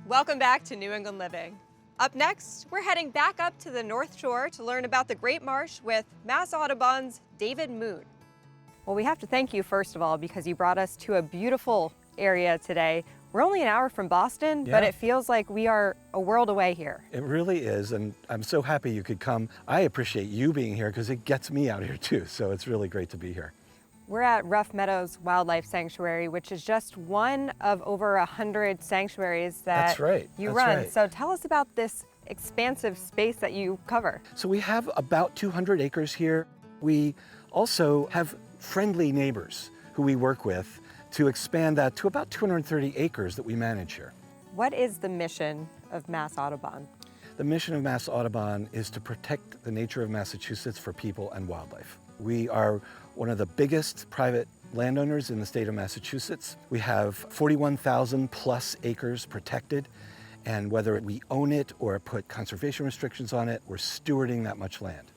Welcome back to New England Living. Up next, we're heading back up to the North Shore to learn about the Great Marsh with Mass Audubon's David Moon. Well, we have to thank you, first of all, because you brought us to a beautiful area today. We're only an hour from Boston, but it feels like we are a world away here. It really is, and I'm so happy you could come. I appreciate you being here because it gets me out here too, so it's really great to be here. We're at Rough Meadows Wildlife Sanctuary, which is just one of over 100 sanctuaries that you run. Right. So tell us about this expansive space that you cover. So we have about 200 acres here. We also have friendly neighbors who we work with to expand that to about 230 acres that we manage here. What is the mission of Mass Audubon? The mission of Mass Audubon is to protect the nature of Massachusetts for people and wildlife. We are one of the biggest private landowners in the state of Massachusetts. We have 41,000 plus acres protected, and whether we own it or put conservation restrictions on it, we're stewarding that much land.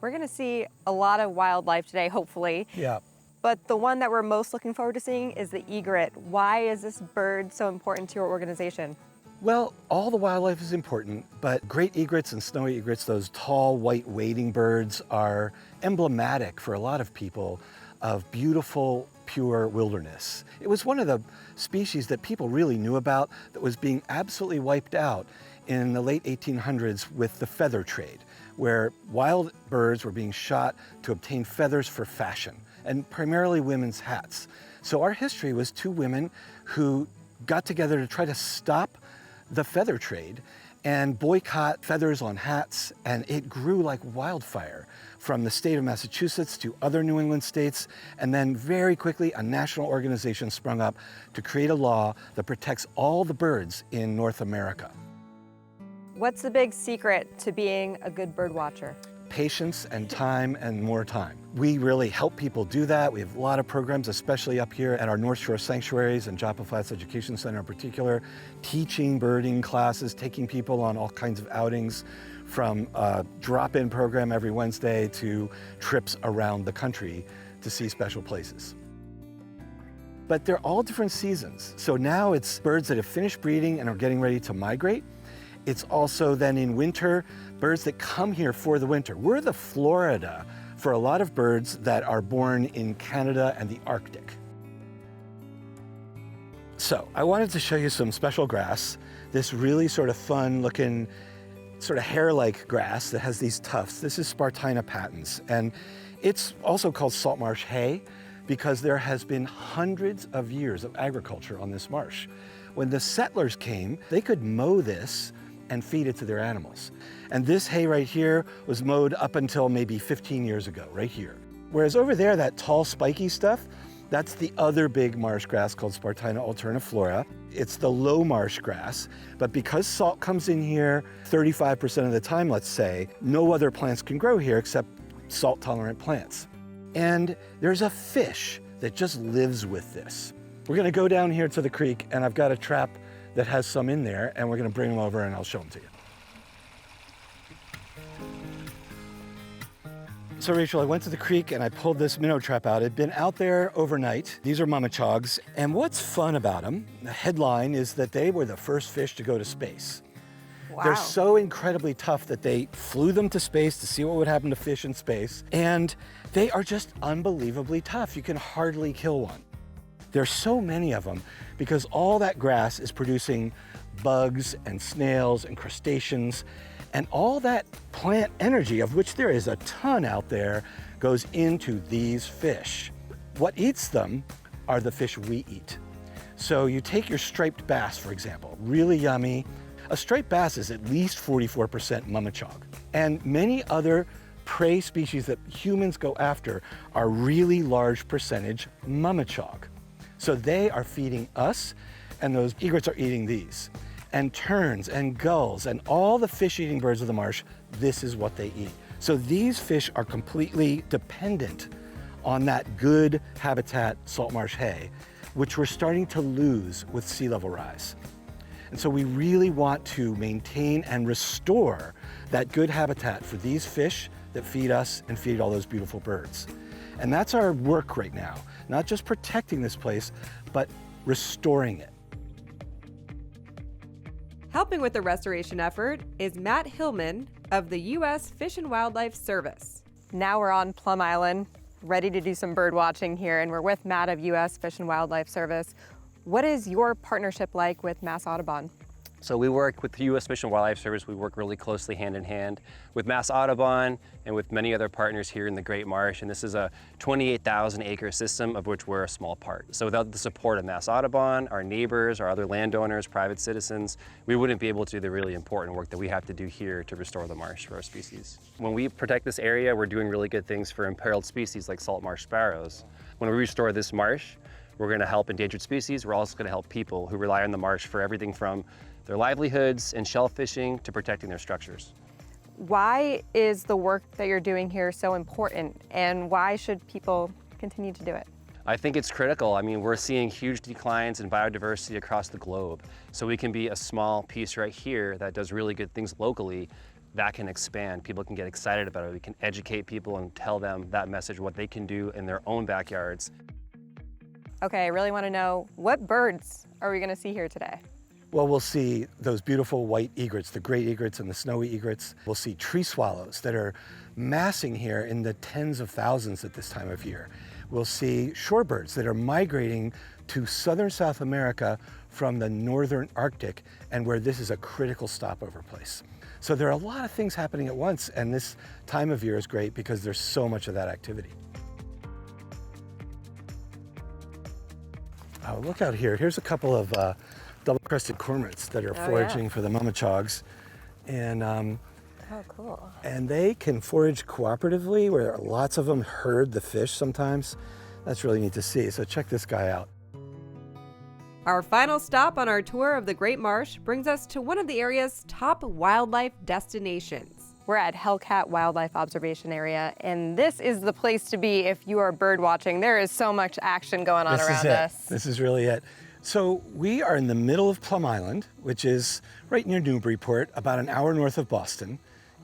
We're going to see a lot of wildlife today, hopefully. Yeah. But the one that we're most looking forward to seeing is the egret. Why is this bird so important to your organization? Well, all the wildlife is important, but great egrets and snowy egrets, those tall, white wading birds, are emblematic for a lot of people of beautiful, pure wilderness. It was one of the species that people really knew about that was being absolutely wiped out in the late 1800s with the feather trade, where wild birds were being shot to obtain feathers for fashion, and primarily women's hats. So our history was two women who got together to try to stop the feather trade and boycott feathers on hats, and it grew like wildfire from the state of Massachusetts to other New England states, and then very quickly a national organization sprung up to create a law that protects all the birds in North America. What's the big secret to being a good bird watcher? Patience and time and more time. We really help people do that. We have a lot of programs, especially up here at our North Shore sanctuaries and Joppa Flats Education Center in particular, teaching birding classes, taking people on all kinds of outings, from a drop-in program every Wednesday to trips around the country to see special places. But they're all different seasons. So now it's birds that have finished breeding and are getting ready to migrate. It's also then in winter, birds that come here for the winter. We're the Florida for a lot of birds that are born in Canada and the Arctic. So I wanted to show you some special grass, this really sort of fun looking, sort of hair-like grass that has these tufts. This is Spartina patens, and it's also called salt marsh hay because there has been hundreds of years of agriculture on this marsh. When the settlers came, they could mow this and feed it to their animals. And this hay right here was mowed up until maybe 15 years ago, right here. Whereas over there, that tall spiky stuff, that's the other big marsh grass called Spartina alterniflora. It's the low marsh grass, but because salt comes in here 35% of the time, let's say, no other plants can grow here except salt-tolerant plants. And there's a fish that just lives with this. We're gonna go down here to the creek, and I've got a trap that has some in there, and we're gonna bring them over and I'll show them to you. So Rachel, I went to the creek and I pulled this minnow trap out. It'd been out there overnight. These are mamachogs, and what's fun about them, the headline is that they were the first fish to go to space. Wow. They're so incredibly tough that they flew them to space to see what would happen to fish in space, and they are just unbelievably tough. You can hardly kill one. There's so many of them because all that grass is producing bugs and snails and crustaceans, and all that plant energy, of which there is a ton out there, goes into these fish. What eats them are the fish we eat. So you take your striped bass, for example, really yummy. A striped bass is at least 44% mummichog. And many other prey species that humans go after are really large percentage mummichog. So they are feeding us, and those egrets are eating these. And terns and gulls and all the fish-eating birds of the marsh, this is what they eat. So these fish are completely dependent on that good habitat salt marsh hay, which we're starting to lose with sea level rise. And so we really want to maintain and restore that good habitat for these fish that feed us and feed all those beautiful birds. And that's our work right now, not just protecting this place, but restoring it. Helping with the restoration effort is Matt Hillman of the U.S. Fish and Wildlife Service. Now we're on Plum Island, ready to do some bird watching here, and we're with Matt of U.S. Fish and Wildlife Service. What is your partnership like with Mass Audubon? So we work with the U.S. Fish and Wildlife Service. We work really closely hand in hand with Mass Audubon and with many other partners here in the Great Marsh. And this is a 28,000 acre system of which we're a small part. So without the support of Mass Audubon, our neighbors, our other landowners, private citizens, we wouldn't be able to do the really important work that we have to do here to restore the marsh for our species. When we protect this area, we're doing really good things for imperiled species like salt marsh sparrows. When we restore this marsh, we're going to help endangered species. We're also going to help people who rely on the marsh for everything from their livelihoods and shell fishing to protecting their structures. Why is the work that you're doing here so important, and why should people continue to do it? I think it's critical. I mean, we're seeing huge declines in biodiversity across the globe. So we can be a small piece right here that does really good things locally that can expand. People can get excited about it. We can educate people and tell them that message, what they can do in their own backyards. Okay, I really want to know, what birds are we going to see here today? Well, we'll see those beautiful white egrets, the great egrets and the snowy egrets. We'll see tree swallows that are massing here in the tens of thousands at this time of year. We'll see shorebirds that are migrating to southern South America from the northern Arctic, and where this is a critical stopover place. So there are a lot of things happening at once, and this time of year is great because there's so much of that activity. Oh, look out here. Here's a couple of double-crested cormorants that are foraging for the mamachogs. And, Oh, cool. and they can forage cooperatively, where lots of them herd the fish sometimes. That's really neat to see. So check this guy out. Our final stop on our tour of the Great Marsh brings us to one of the area's top wildlife destinations. We're at Hellcat Wildlife Observation Area, and this is the place to be if you are bird watching. There is so much action going on around us. This is really it. So we are in the middle of Plum Island, which is right near Newburyport, about an hour north of Boston.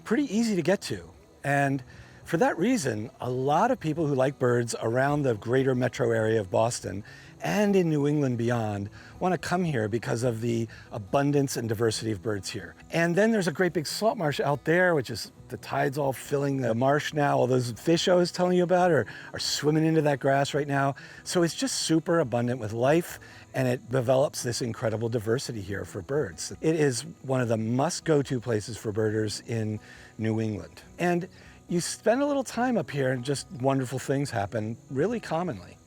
Pretty easy to get to. And for that reason, a lot of people who like birds around the greater metro area of Boston and in New England beyond want to come here because of the abundance and diversity of birds here. And then there's a great big salt marsh out there, which is the tide's all filling the marsh now. All those fish I was telling you about are swimming into that grass right now. So it's just super abundant with life, and it develops this incredible diversity here for birds. It is one of the must-go-to places for birders in New England. And you spend a little time up here and just wonderful things happen really commonly.